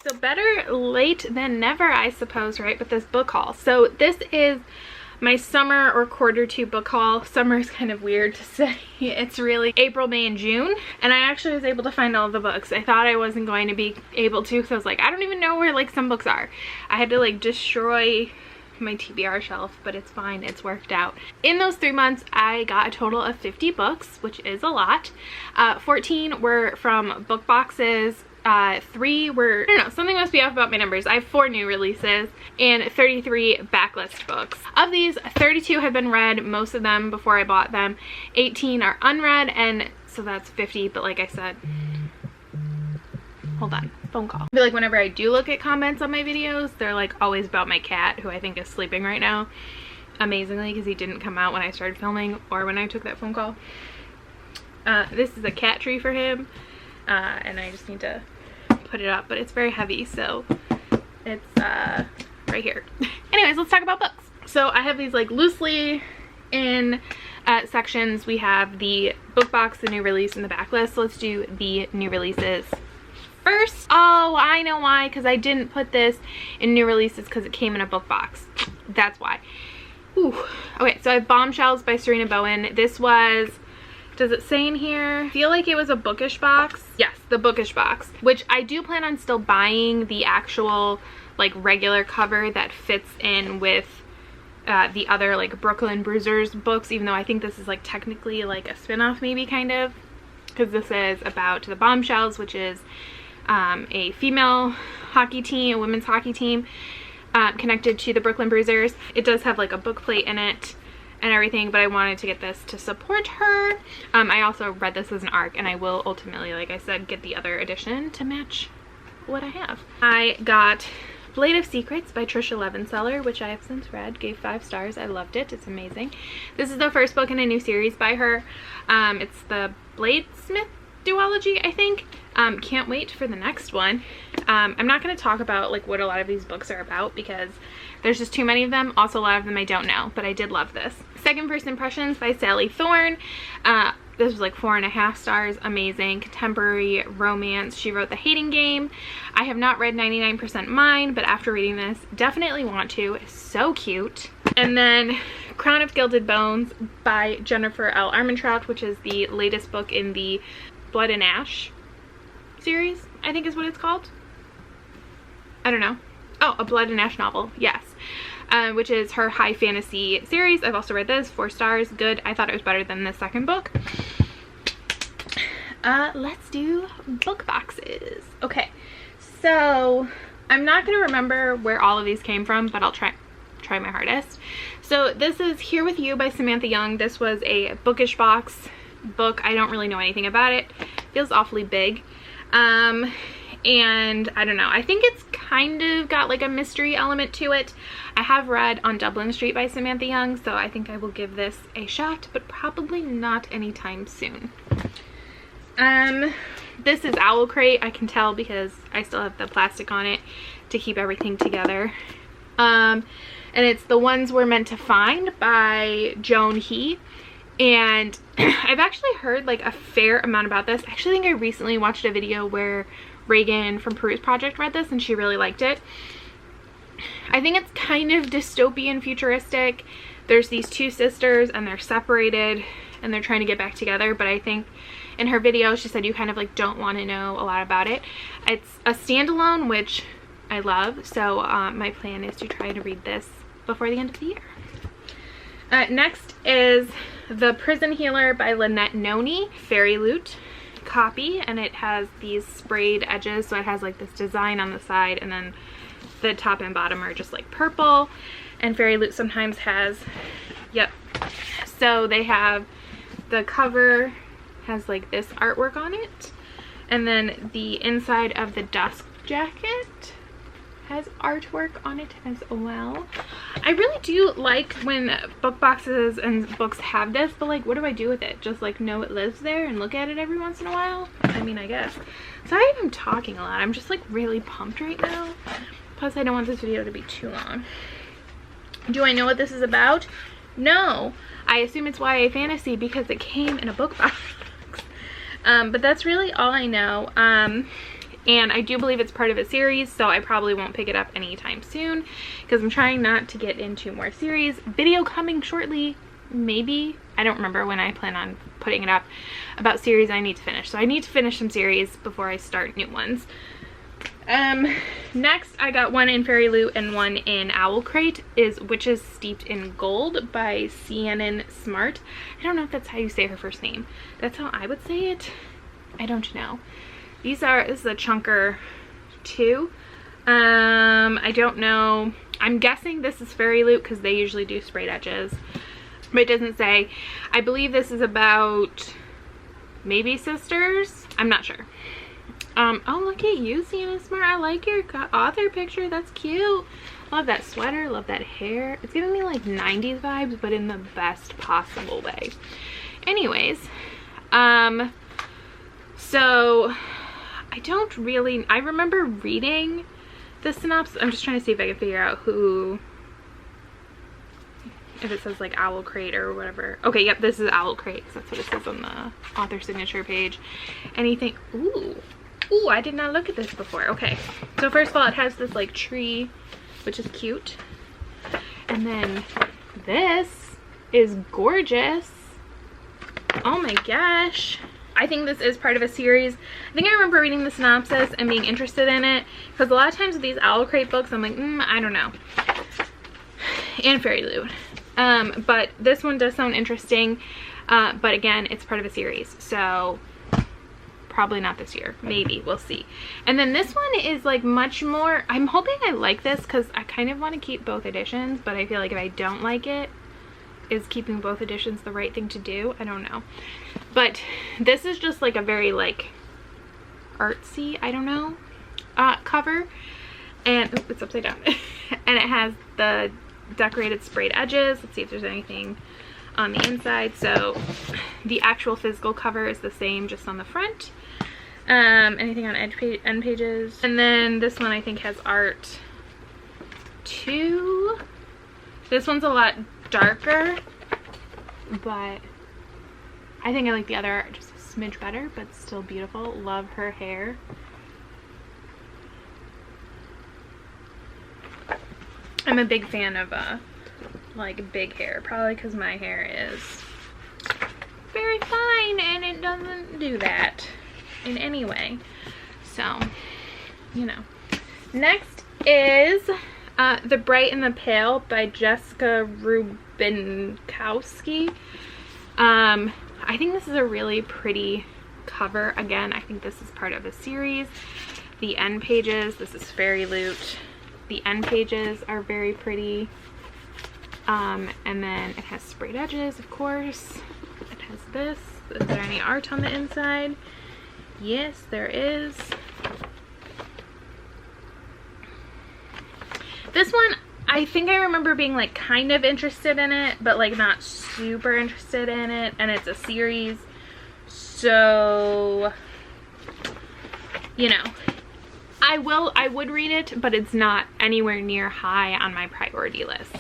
So better late than never, I suppose, right? With this book haul. So this is my summer or quarter two book haul. Summer is kind of weird to say. It's really April, May, and June. And I actually was able to find all the books. I thought I wasn't going to be able to, because I was like, I don't even know where like some books are. I had to like destroy my TBR shelf, but it's fine, it's worked out. In those 3 months, I got a total of 50 books, which is a lot. 14 were from book boxes. 3 were, I don't know, something must be off about my numbers. I have 4 new releases and 33 backlist books. Of these, 32 have been read, most of them before I bought them. 18 are unread, and so that's 50, but like I said, hold on, phone call. I feel like whenever I do look at comments on my videos, they're like always about my cat, who I think is sleeping right now, amazingly, because he didn't come out when I started filming or when I took that phone call. This is a cat tree for him, and I just need to put it up, but it's very heavy, so it's right here. Anyways, let's talk about books. So I have these like loosely in sections. We have the book box, the new release, and the backlist. So let's do the new releases first. Oh, I know why, because I didn't put this in new releases because it came in a book box. That's why. Ooh. Okay, so I have Bombshells by Serena Bowen. This was, does it say in here? I feel like it was a bookish box. Yes, the bookish box, which I do plan on still buying the actual like regular cover that fits in with the other like Brooklyn Bruisers books, even though I think this is like technically like a spin-off maybe, kind of, because this is about the Bombshells, which is a female hockey team, a women's hockey team connected to the Brooklyn Bruisers. It does have like a book plate in it and everything, but I wanted to get this to support her. I also read this as an ARC, and I will ultimately, like I said, get the other edition to match what I have. I got Blade of Secrets by Trisha Levenseller, which I have since read, gave 5 stars. I loved it. It's amazing. This is the first book in a new series by her. It's the Bladesmith duology, I think. Can't wait for the next one. I'm not going to talk about like what a lot of these books are about because there's just too many of them. Also, a lot of them I don't know, but I did love this. Second First Impressions by Sally Thorne. This was like 4.5 stars. Amazing contemporary romance. She wrote The Hating Game. I have not read 99% Mine, but after reading this, definitely want to. It's so cute. And then Crown of Gilded Bones by Jennifer L. Armentrout, which is the latest book in the Blood and Ash series, I think is what it's called. I don't know. Oh, a Blood and Ash novel, yes. Which is her high fantasy series. I've also read this, 4 stars, good. I thought it was better than the second book. Let's do book boxes. Okay, so I'm not gonna remember where all of these came from, but I'll try my hardest. So this is Here With You by Samantha Young. This was a bookish box book. I don't really know anything about it. Feels awfully big. And I don't know, I think it's kind of got like a mystery element to it. I have read On Dublin Street by Samantha Young, so I think I will give this a shot, but probably not anytime soon. This is Owlcrate. I can tell because I still have the plastic on it to keep everything together. And it's The Ones We're Meant to Find by Joan He. And I've actually heard like a fair amount about this. I actually think I recently watched a video where Reagan from Peruse Project read this and she really liked it. I think it's kind of dystopian futuristic. There's these 2 sisters and they're separated and they're trying to get back together, but I think in her video she said you kind of like don't want to know a lot about it. It's a standalone, which I love, so my plan is to try to read this before the end of the year. Next is The Prison Healer by Lynette Noni, Fairy Loot copy, and it has these sprayed edges, so it has like this design on the side, and then the top and bottom are just like purple. And Fairy Loot sometimes has, yep, so they have, the cover has like this artwork on it, and then the inside of the dust jacket has artwork on it as well. I really do like when book boxes and books have this, but like what do I do with it? Just like know it lives there and look at it every once in a while? I mean, I guess. Sorry if I'm talking a lot. I'm just like really pumped right now. Plus I don't want this video to be too long. Do I know what this is about? No. I assume it's YA fantasy because it came in a book box. But that's really all I know. And I do believe it's part of a series, so I probably won't pick it up anytime soon because I'm trying not to get into more series. Video coming shortly, maybe. I don't remember when I plan on putting it up about series I need to finish. So I need to finish some series before I start new ones. Next I got one in Fairy Loot and one in Owlcrate, is Witches Steeped in Gold by Sienna Smart. I don't know if that's how you say her first name. That's how I would say it. I don't know. This is a chunker too. I don't know. I'm guessing this is Fairy Loot because they usually do sprayed edges. But it doesn't say. I believe this is about maybe sisters. I'm not sure. Oh, look at you, Sienna Smart. I like your author picture. That's cute. Love that sweater. Love that hair. It's giving me like 90s vibes, but in the best possible way. Anyways, so I remember reading the synopsis. I'm just trying to see if I can figure out who, if it says like Owlcrate or whatever. Okay, yep, this is Owlcrate because that's what it says on the author signature page. Anything, ooh, I did not look at this before. Okay, so first of all, it has this like tree, which is cute. And then this is gorgeous. Oh my gosh. I think this is part of a series. I think I remember reading the synopsis and being interested in it because a lot of times with these Owlcrate books, I'm like, I don't know. And Fairy Loot. But this one does sound interesting. But again, it's part of a series. So probably not this year. Maybe. We'll see. And then this one is like much more, I'm hoping I like this because I kind of want to keep both editions. But I feel like if I don't like it, is keeping both editions the right thing to do? I don't know. But this is just like a very like artsy, I don't know, cover. And oops, it's upside down. And it has the decorated sprayed edges. Let's see if there's anything on the inside. So the actual physical cover is the same, just on the front. Anything on end pages. And then this one I think has art too. This one's a lot darker, but I think I like the other just a smidge better, but still beautiful. Love her hair. I'm a big fan of like big hair, probably because my hair is very fine and it doesn't do that in any way. So, you know. Next is The Bright and the Pale by Jessica Rubinkowski. I think this is a really pretty cover. Again, I think this is part of a series. The end pages, this is Fairy Loot. The end pages are very pretty. And then it has sprayed edges, of course. It has this. Is there any art on the inside? Yes, there is. This one, I think I remember being like kind of interested in it, but like not super interested in it. And it's a series, so, you know, I would read it, but it's not anywhere near high on my priority list.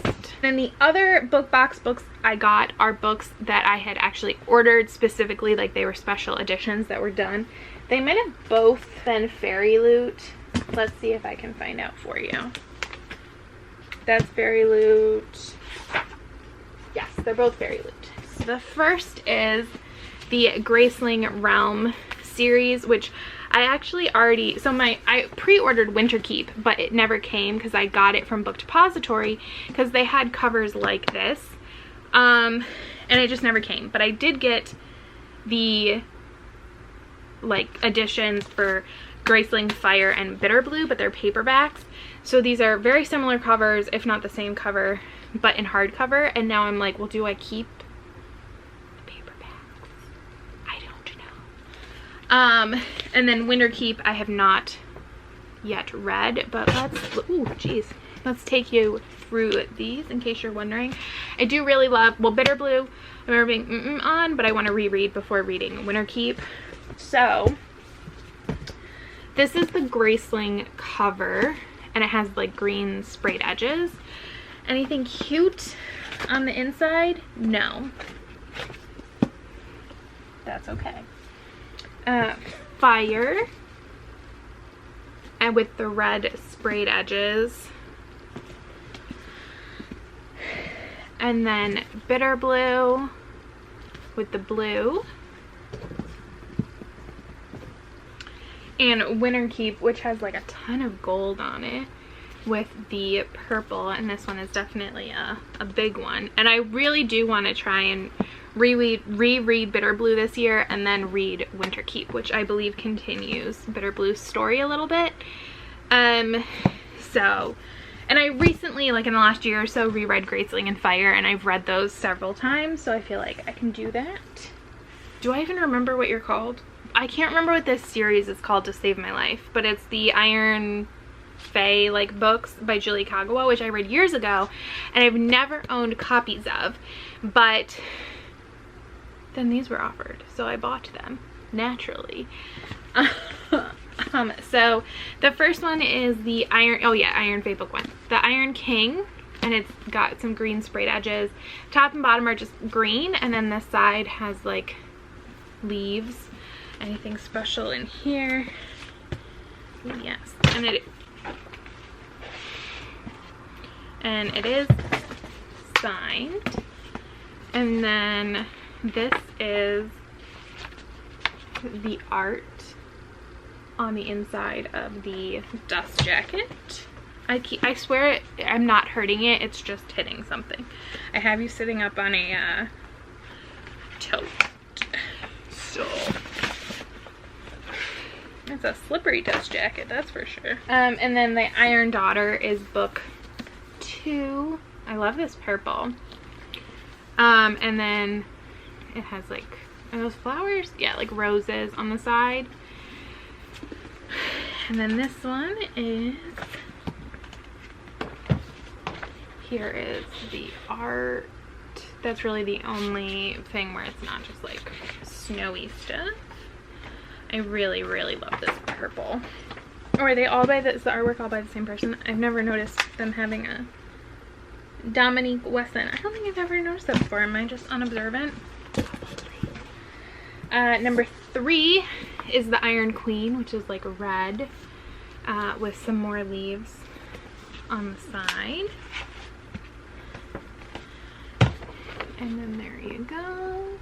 Then the other book box books I got are books that I had actually ordered specifically, like they were special editions that were done. They might have both been Fairy Loot. Let's see if I can find out for you. That's Fairy Loot. Yes, they're both Fairy Loot. So the first is the Graceling Realm series, which I actually already, so I pre-ordered Winterkeep, but it never came because I got it from Book Depository because they had covers like this, and it just never came. But I did get the like editions for Graceling, Fire, and Bitterblue, but they're paperbacks. So these are very similar covers, if not the same cover, but in hardcover. And now I'm like, well, do I keep the paperbacks? I don't know. And then Winterkeep I have not yet read, but let's take you through these in case you're wondering. I do really love, well, Bitterblue I remember being on, but I want to reread before reading Winterkeep. So this is the Graceling cover, and it has like green sprayed edges. Anything cute on the inside? No. That's okay. Fire. and with the red sprayed edges. And then Bitterblue with the blue. And Winterkeep, which has like a ton of gold on it, with the purple. And this one is definitely a big one. And I really do want to try and reread Bitterblue this year, and then read Winterkeep, which I believe continues Bitterblue's story a little bit. And I recently, like in the last year or so, reread Graceling and Fire, and I've read those several times, so I feel like I can do that. Do I even remember what you're called? I can't remember what this series is called to save my life, but it's the Iron Fae like books by Julie Kagawa, which I read years ago, and I've never owned copies of, but then these were offered, so I bought them naturally. So the first one is the Iron Fae book 1, the Iron King, and it's got some green sprayed edges. Top and bottom are just green, and then this side has like leaves. Anything special in here? Ooh, yes, and it is signed. And then this is the art on the inside of the dust jacket. I swear I'm not hurting it, it's just hitting something. I have you sitting up on a tote, so it's a slippery dust jacket, that's for sure. And then the Iron Daughter is book 2. I love this purple. And then it has like, are those flowers? Yeah, like roses on the side. And then this one is, here is the art. That's really the only thing where it's not just like snowy stuff. I really, really love this purple. Or are they all by the artwork all by the same person? I've never noticed them having a Dominique Wesson. I don't think I've ever noticed that before. Am I just unobservant? Number 3 is the Iron Queen, which is like red with some more leaves on the side. And then there you go.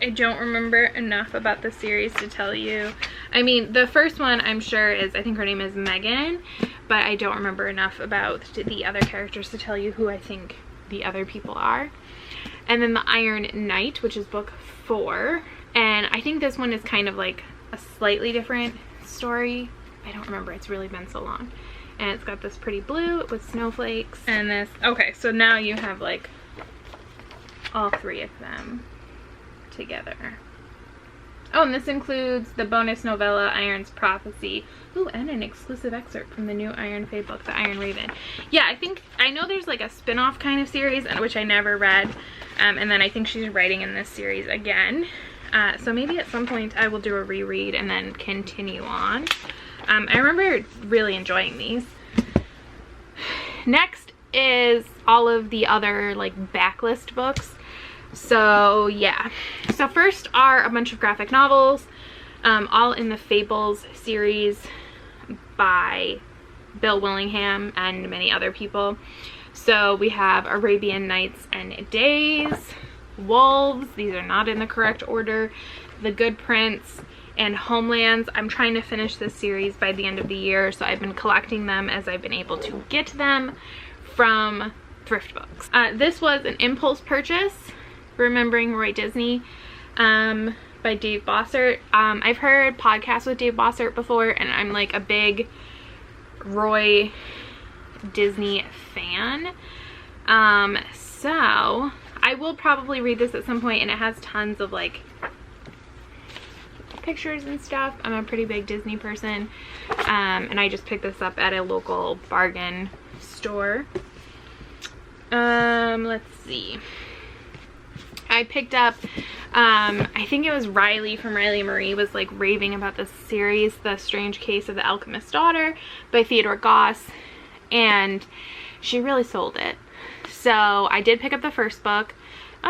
I don't remember enough about the series to tell you. I mean, the first one I'm sure is, I think her name is Megan, but I don't remember enough about the other characters to tell you who I think the other people are. And then the Iron Knight, which is book 4. And I think this one is kind of like a slightly different story. I don't remember, it's really been so long. And it's got this pretty blue with snowflakes and this. Okay, so now you have like all 3 of them together. Oh, and this includes the bonus novella Iron's Prophecy. Ooh, and an exclusive excerpt from the new Iron Fae book, The Iron Raven. Yeah, I know there's like a spin-off kind of series, which I never read. And then I think she's writing in this series again. So maybe at some point I will do a reread and then continue on. I remember really enjoying these. Next is all of the other like backlist books. So yeah, so first are a bunch of graphic novels, all in the Fables series by Bill Willingham and many other people. So we have Arabian Nights and Days, Wolves, these are not in the correct order, The Good Prince, and Homelands. I'm trying to finish this series by the end of the year, so I've been collecting them as I've been able to get them from thrift books. This was an impulse purchase, Remembering Roy Disney, by Dave Bossert. I've heard podcasts with Dave Bossert before, and I'm like a big Roy Disney fan. So I will probably read this at some point, and it has tons of like pictures and stuff. I'm a pretty big Disney person, and I just picked this up at a local bargain store. Let's see. I picked up, I think it was Riley from Riley Marie was like raving about this series, The Strange Case of the Alchemist's Daughter by Theodore Goss, and she really sold it. So I did pick up the first book.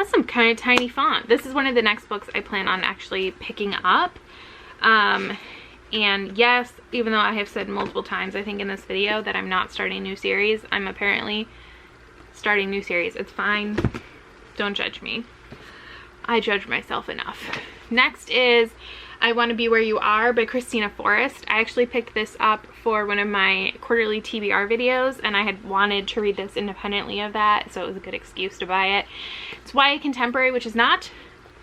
Some kind of tiny font. This is one of the next books I plan on actually picking up. And yes, even though I have said multiple times, I think in this video, that I'm not starting a new series, I'm apparently starting a new series. It's fine. Don't judge me. I judge myself enough. Next is I Want to Be Where You Are by Christina Forrest. I actually picked this up for one of my quarterly TBR videos, and I had wanted to read this independently of that, so it was a good excuse to buy it. It's YA contemporary, which is not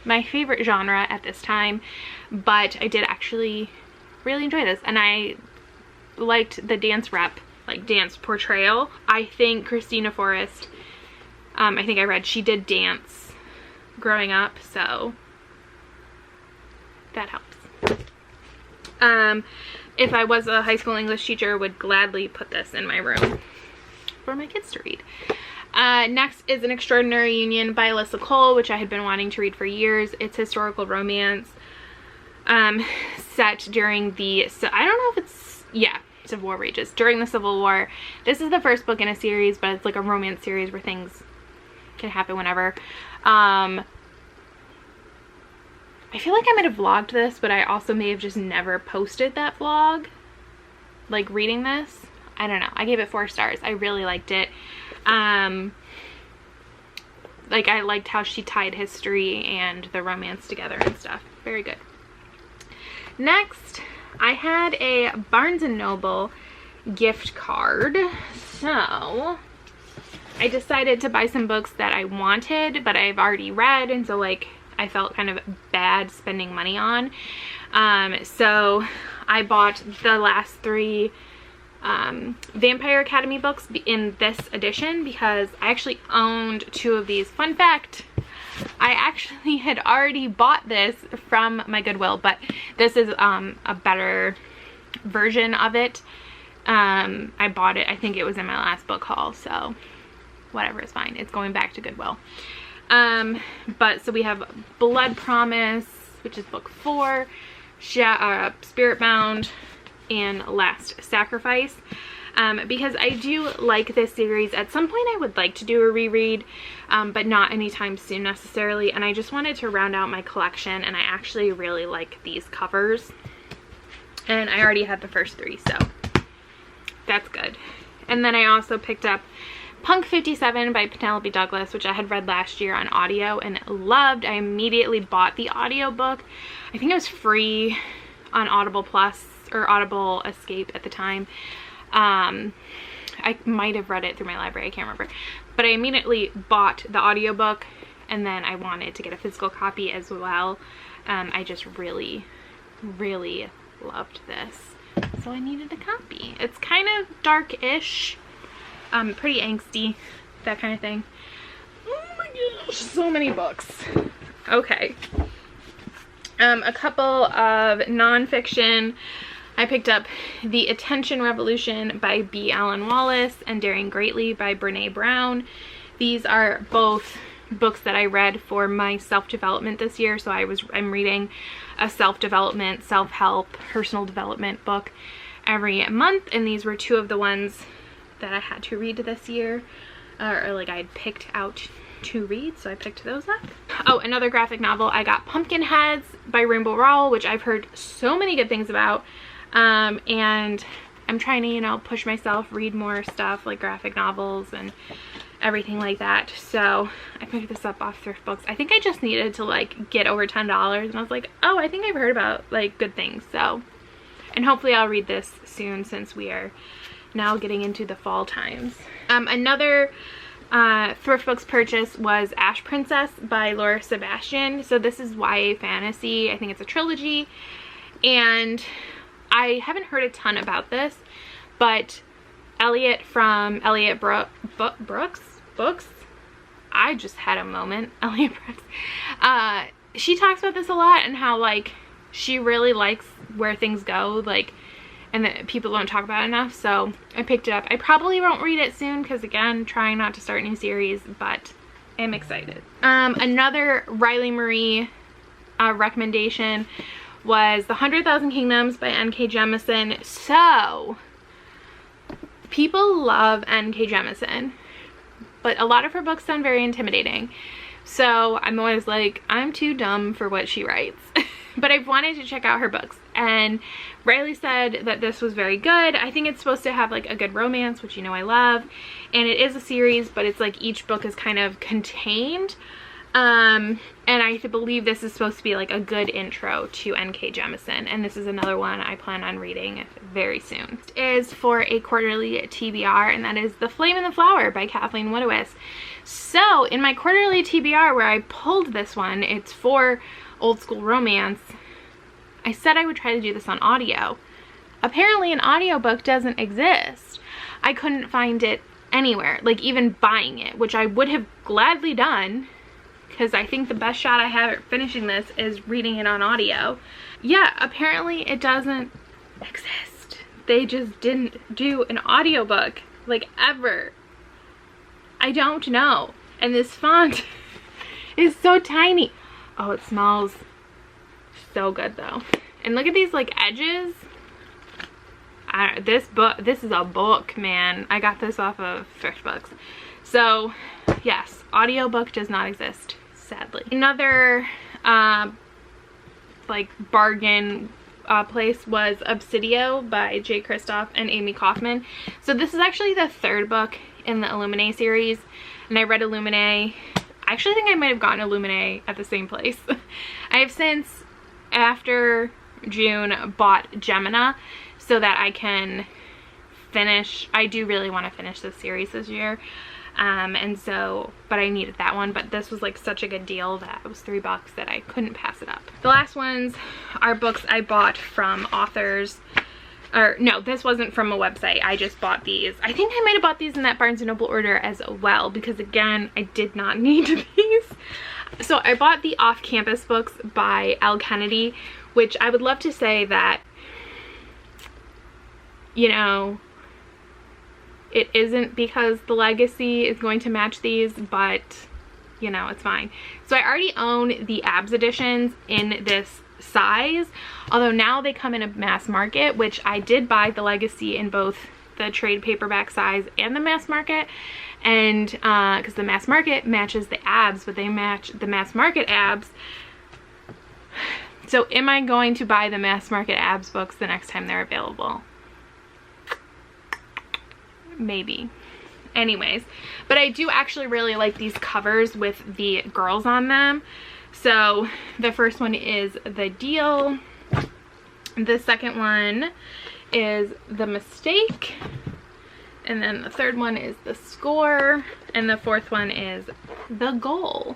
my favorite genre at this time, but I did actually really enjoy this, and I liked the dance rep, like dance portrayal. I think Christina Forrest, I think I read she did dance growing up, so that helps. If I was a high school English teacher, would gladly put this in my room for my kids to read. Next is An Extraordinary Union by Alyssa Cole, which I had been wanting to read for years. It's historical romance set during the, I don't know if it's, yeah, Civil War rages. During the Civil War. This is the first book in a series, but it's like a romance series where things can happen whenever. I feel like I might have vlogged this, but I also may have just never posted that vlog, like reading this. I don't know. I gave it 4 stars. I really liked it. Like, I liked how she tied history and the romance together and stuff. Very good. Next, I had a Barnes & Noble gift card. So I decided to buy some books that I wanted, but I've already read, and so like I felt kind of bad spending money on. So I bought the last 3 Vampire Academy books in this edition because I actually owned 2 of these. Fun fact, I actually had already bought this from my Goodwill, but this is a better version of it. I bought it, I think it was in my last book haul, so whatever, it's fine. It's going back to Goodwill. But so we have Blood Promise, which is book 4, Spirit Bound, and Last Sacrifice. Because I do like this series. At some point I would like to do a reread, but not anytime soon necessarily, and I just wanted to round out my collection, and I actually really like these covers, and I already had the first 3, so that's good. And then I also picked up Punk 57 by Penelope Douglas, which I had read last year on audio and loved. I immediately bought the audiobook. I think it was free on Audible Plus or Audible Escape at the time. I might have read it through my library, I can't remember, but I immediately bought the audiobook, and then I wanted to get a physical copy as well. I just really loved this, so I needed a copy. It's kind of dark-ish, pretty angsty, that kind of thing. Oh my gosh, so many books. Okay, a couple of nonfiction. I picked up The Attention Revolution by B. Alan Wallace and Daring Greatly by Brene Brown. These are both books that I read for my self-development this year. So I'm reading a self-development, self-help, personal development book every month, and these were 2 of the ones that I had to read this year, or like I had picked out to read, so I picked those up. Oh, another graphic novel. I got Pumpkinheads by Rainbow Rowell, which I've heard so many good things about. And I'm trying to, you know, push myself, read more stuff like graphic novels and everything like that. So I picked this up off Thrift Books. I think I just needed to like get over $10, and I was like, oh, I think I've heard about like good things. So, and hopefully I'll read this soon since we are now getting into the fall times. Another Thrift Books purchase was Ash Princess by Laura Sebastian. So this is YA fantasy. I think it's a trilogy, and I haven't heard a ton about this, but Elliot from Elliot Brooks Books, I just had a moment, Elliot Brooks, she talks about this a lot, and how like she really likes where things go, like, and that people don't talk about it enough. So I picked it up. I probably won't read it soon because, again, trying not to start a new series, but I'm excited. Another Riley Marie recommendation was The 100,000 Kingdoms by N.K. Jemisin. So people love N.K. Jemisin, but a lot of her books sound very intimidating. So I'm always like, I'm too dumb for what she writes. But I've wanted to check out her books. and Riley said that this was very good. I think it's supposed to have like a good romance, which you know I love, and it is a series, but it's like each book is kind of contained. And I believe this is supposed to be like a good intro to N.K. Jemisin, and this is another one I plan on reading very soon. It is for a quarterly TBR, and that is The Flame and the Flower by Kathleen Woodiwiss. So in my quarterly TBR where I pulled this one, it's for old school romance, I said I would try to do this on audio. Apparently an audiobook doesn't exist. I couldn't find it anywhere, like even buying it, which I would have gladly done, because I think the best shot I have at finishing this is reading it on audio. Yeah, apparently it doesn't exist. They just didn't do an audiobook, like, ever. I don't know. And this font is so tiny. Oh, it smells so good though. And look at these like edges. This is a book, man. I got this off of Thrift Books. So yes, audiobook does not exist, sadly. Another like bargain place was Obsidio by Jay Kristoff and Amy Kaufman. So this is actually the third book in the Illuminae series, and I read Illuminae. I actually think I might have gotten Illuminae at the same place. I have since, after June, bought Gemina so that I can finish. I do really want to finish this series this year. And so, but I needed that one, but this was like such a good deal that it was $3 that I couldn't pass it up. The last ones are books I bought from authors, or no, this wasn't from a website. I just bought these. I think I might have bought these in that Barnes & Noble order as well, because again, I did not need these. So I bought the Off-Campus books by Al Kennedy, which I would love to say that, you know, it isn't because the legacy is going to match these, but you know, it's fine. So I already own the Abs editions in this size, although now they come in a mass market, which I did buy the legacy in both the trade paperback size and the mass market, and because the mass market matches the Abs, but they match the mass market Abs. So am I going to buy the mass market Abs books the next time they're available? Maybe. Anyways, but I do actually really like these covers with the girls on them. So the first one is The Deal, the second one is The Mistake, and then the third one is The Score, and the fourth one is The Goal.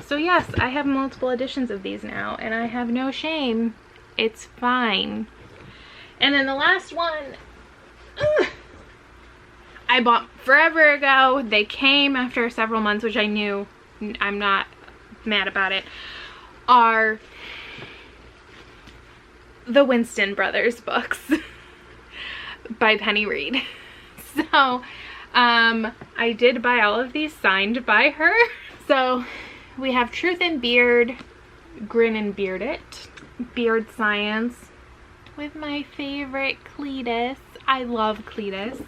So yes, I have multiple editions of these now, and I have no shame. It's fine. And then the last one, I bought forever ago. They came after several months, which I knew. I'm not mad about it. Are the Winston Brothers books by Penny Reed. So I did buy all of these signed by her. So we have Truth and Beard, Grin and Beard It, Beard Science with my favorite Cletus. I love Cletus.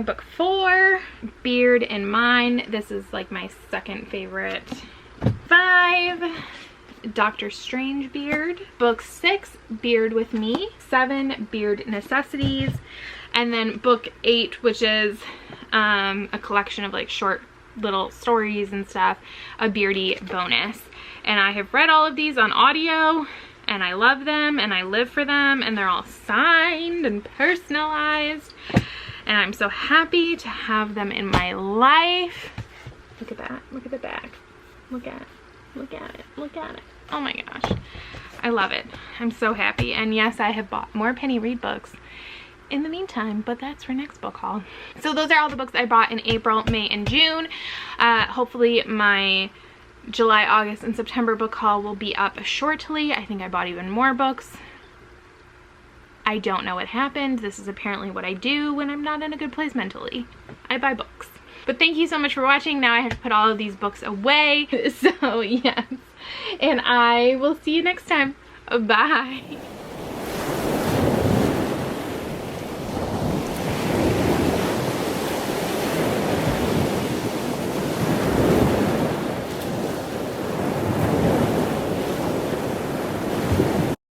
Book 4, Beard and Mine. This is like my second favorite. 5, Dr. Strange Beard. Book 6, Beard with Me. 7, Beard Necessities. And then book 8, which is a collection of like short little stories and stuff, a Beardy Bonus. And I have read all of these on audio, and I love them, and I live for them, and they're all signed and personalized. And I'm so happy to have them in my life. Look at that. Look at the back. Look at it. Look at it. Look at it. Oh my gosh. I love it. I'm so happy. And yes, I have bought more Penny Reed books in the meantime, but that's for next book haul. So those are all the books I bought in April, May, and June. Hopefully my July, August, and September book haul will be up shortly. I think I bought even more books. I don't know what happened. This is apparently what I do when I'm not in a good place mentally. I buy books. But thank you so much for watching. Now I have to put all of these books away. So yes. And I will see you next time. Bye.